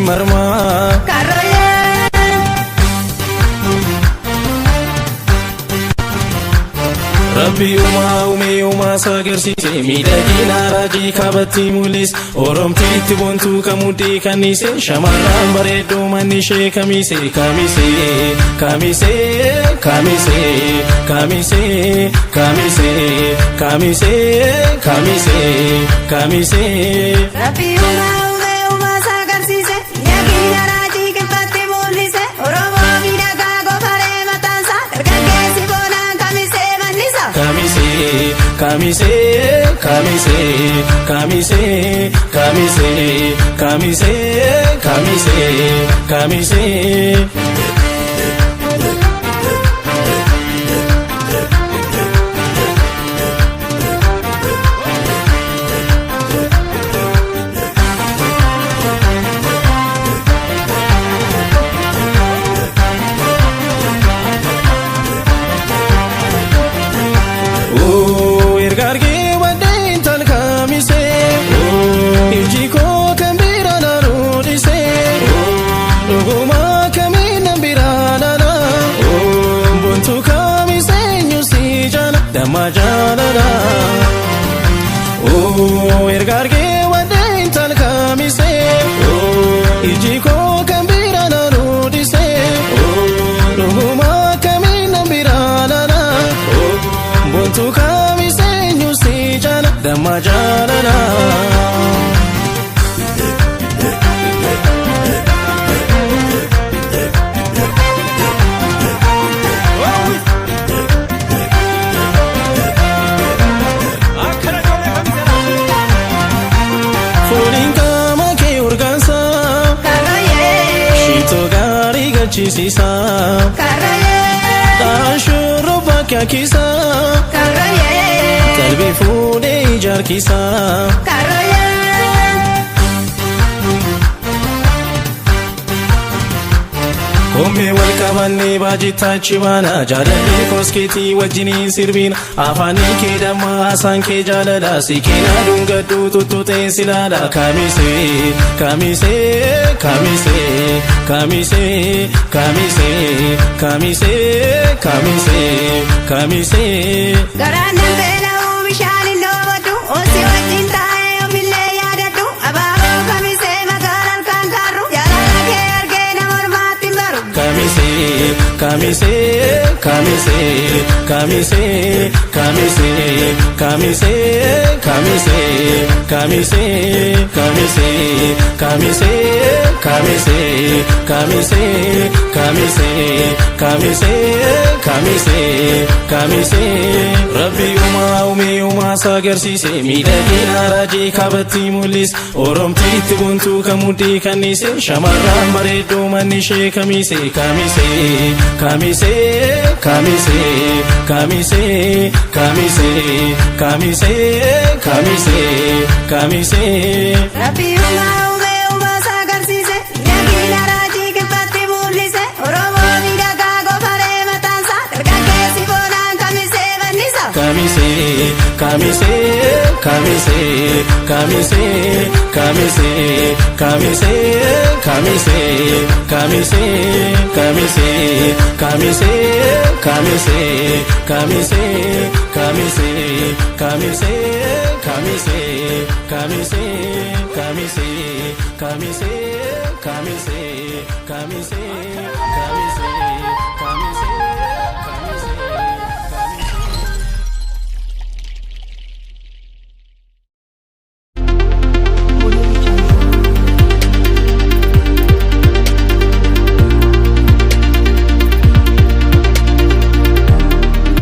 marma Rabbi uma sagarsiise miidhagina raajii kaabatti mul'ise Oromtiitti bontuu kamudhii kannise shamarran bareedduu manni ishee kamise kamise kamise kamise kamise kamise kamise kamise kamise Rabbi uma sagarsiise miidhagina raajii kaabatti mul'ise Oromoo miidhagaa gofaree mataansaa dargaggeessi boonaan kamise Kamise, kamise, kamise, kamise, kamise, kamise, kamise, kamise. Majalala Oh ergarge waden tal kamise Oh ijiko kambira na rudise Oh luguma kamina birana Oh bontu kamise nyusi jana damajalala Chisisa Karaye Tashuru bakya kisa Karaye Kalbi fude ijar kisa Karaye Kome walqabanne baajitachi baana jaalalli kosketi wajjini sirbina afani kee damma haasaan kee jaalala sikina dungadhu tuttute silala kamise kamise kamise kamise kamise kamise kamise kamise Garannan beela'uu bishaan dhoobadhu Osi wajjin taa'ee oomillee yaadadhu Abaaboo kamise magaalaan kan kaarru Jaalala kee argee nama ormaatti hin baru Kamise, kamise, kamise, kamise, kamise, kamise, kamise, kamise, kamise, kamise, kamise, kamise, kamise, kamise, kamise, kamise. Rabbi uma sagarsiise miidhagina raajii kaabatti mul'ise Oromtiitti bontuu kamudhii kannise shamarran bareedduu manni ishee kamise kamise kamise kamise kamise kamise kamise kamise kamise Rabbi uma sagarsiise miidhagina raajii kaabatti mul'ise Oromoo miidhagaa gofaree mataansaa dargaggeessi boonaan kamise bannisa Kamise kamise kamise kamise kamise kamise kamise kamise kamise kamise kamise kamise kamise kamise kamise kamise kamise kamise kamise kamise